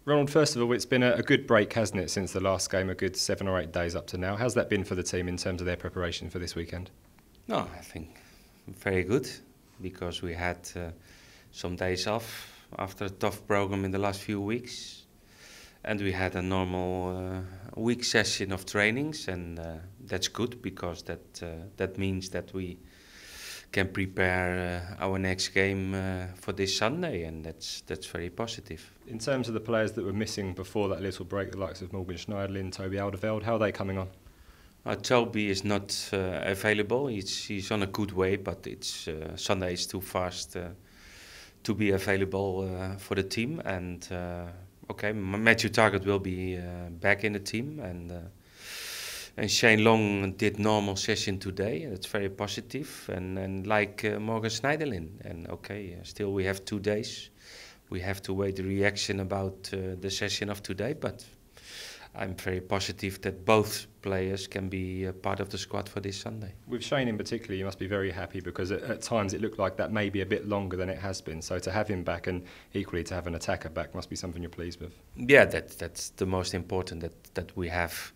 Ronald, first of all, it's been a good break, hasn't it, since the last game, a good 7 or 8 days up to now. How's that been for the team in terms of their preparation for this weekend? No, I think very good, because we had some days off after a tough program in the last few weeks. And we had a normal week session of trainings, and that's good, because that means that we can prepare our next game for this Sunday, and that's very positive. In terms of the players that were missing before that little break, the likes of Morgan Schneiderlin, Toby Alderweireld, how are they coming on? Toby is not available. He's on a good way, but Sunday is too fast to be available for the team. And okay, Matthew Targett will be back in the team, and Shane Long did normal session today. That's very positive. And like Morgan Schneiderlin. And okay, still we have 2 days. We have to wait the reaction about the session of today, but I'm very positive that both players can be a part of the squad for this Sunday. With Shane in particular, you must be very happy, because at times it looked like that may be a bit longer than it has been. So to have him back, and equally to have an attacker back, must be something you're pleased with. Yeah, that's the most important, that we have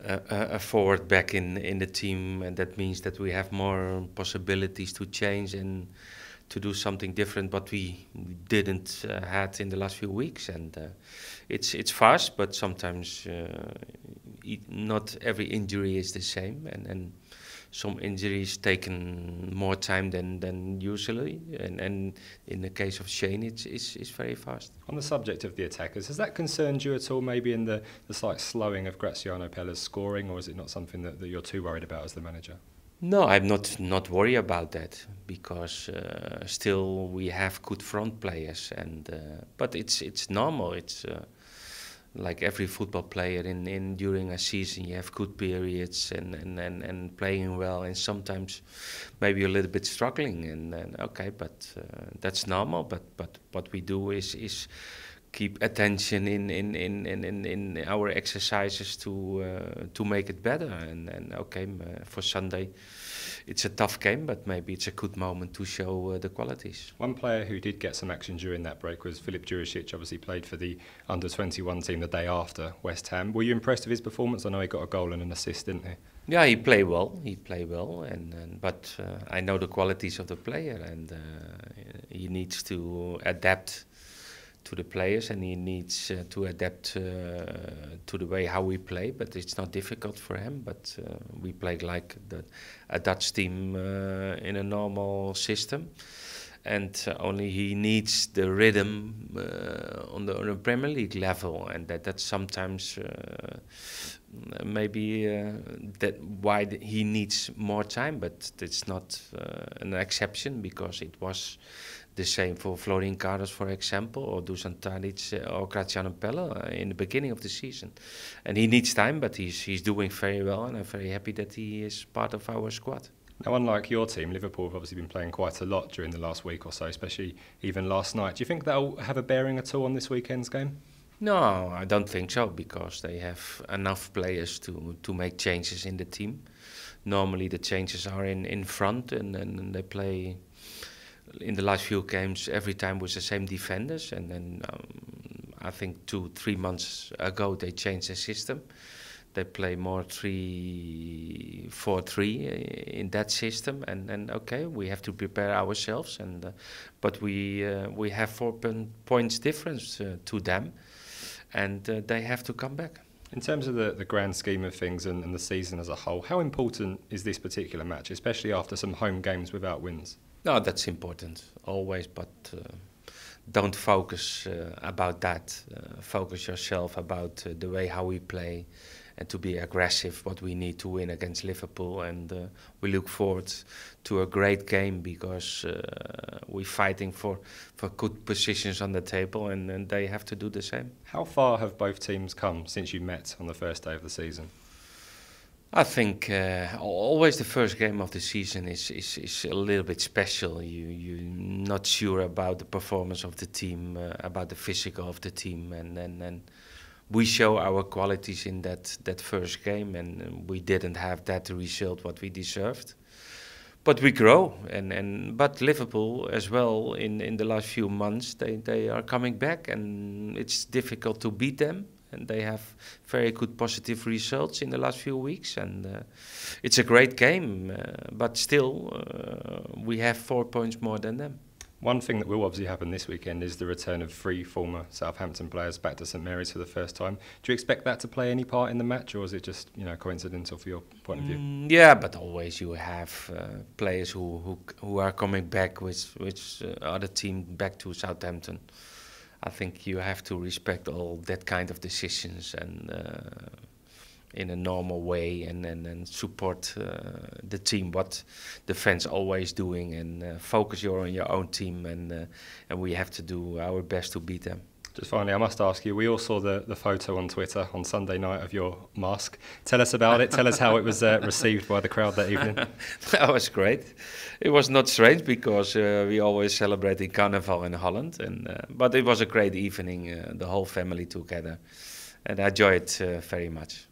a forward back in the team, and that means that we have more possibilities to change and to do something different, but we didn't had in the last few weeks. And it's fast, but sometimes not every injury is the same, and some injuries taken more time than usually, and in the case of Shane, it's very fast. On the subject of the attackers, has that concerned you at all, maybe in the slight slowing of Graziano Pella's scoring, or is it not something that you're too worried about as the manager? No, I'm not worried about that, because still we have good front players, and but it's normal. It's like every football player during a season, you have good periods and playing well, and sometimes maybe a little bit struggling, and okay, but that's normal. But what we do is keep attention in our exercises to make it better, and okay, for Sunday it's a tough game, but maybe it's a good moment to show the qualities. One player who did get some action during that break was Filip Jurisic. Obviously played for the under-21 team the day after West Ham. Were you impressed with his performance? I know he got a goal and an assist, didn't he? Yeah, he played well. But I know the qualities of the player, and he needs to adapt to the players, and he needs to adapt to the way how we play. But it's not difficult for him. But we play like a Dutch team in a normal system, and only he needs the rhythm on the Premier League level, and that's sometimes maybe that why he needs more time. But it's not an exception, because it was the same for Florian Karas, for example, or Dusan Tadic or Graziano Pella in the beginning of the season. And he needs time, but he's doing very well, and I'm very happy that he is part of our squad. Now, unlike your team, Liverpool have obviously been playing quite a lot during the last week or so, especially even last night. Do you think that'll have a bearing at all on this weekend's game? No, I don't think so, because they have enough players to make changes in the team. Normally the changes are in front, and they play in the last few games every time with the same defenders, and then I think 2-3 months ago they changed the system. They play more 3-4-3 in that system, and okay, we have to prepare ourselves, and but we have 4 points difference to them, and they have to come back. In terms of the grand scheme of things and the season as a whole, how important is this particular match, especially after some home games without wins? No, that's important, always, but don't focus about that. Focus yourself about the way how we play, and to be aggressive, what we need to win against Liverpool. And we look forward to a great game, because we're fighting for good positions on the table, and they have to do the same. How far have both teams come since you met on the first day of the season? I think always the first game of the season is a little bit special. You're not sure about the performance of the team, about the physical of the team, and we show our qualities in that first game, and we didn't have that result what we deserved. but we grow, but Liverpool as well in the last few months they are coming back, and it's difficult to beat them, and they have very good positive results in the last few weeks, and it's a great game, but still we have 4 points more than them. One thing that will obviously happen this weekend is the return of 3 former Southampton players back to St Mary's for the first time. Do you expect that to play any part in the match, or is it just coincidental for your point of view? Yeah, but always you have players who are coming back with other team back to Southampton. I think you have to respect all that kind of decisions and in a normal way, and support the team, what the fans always doing, and focus on your own team, and we have to do our best to beat them. Just finally, I must ask you, we all saw the photo on Twitter on Sunday night of your mask. Tell us about it. Tell us how it was received by the crowd that evening. That was great. It was not strange because we always celebrate in Carnival in Holland, but it was a great evening, the whole family together, and I enjoyed it very much.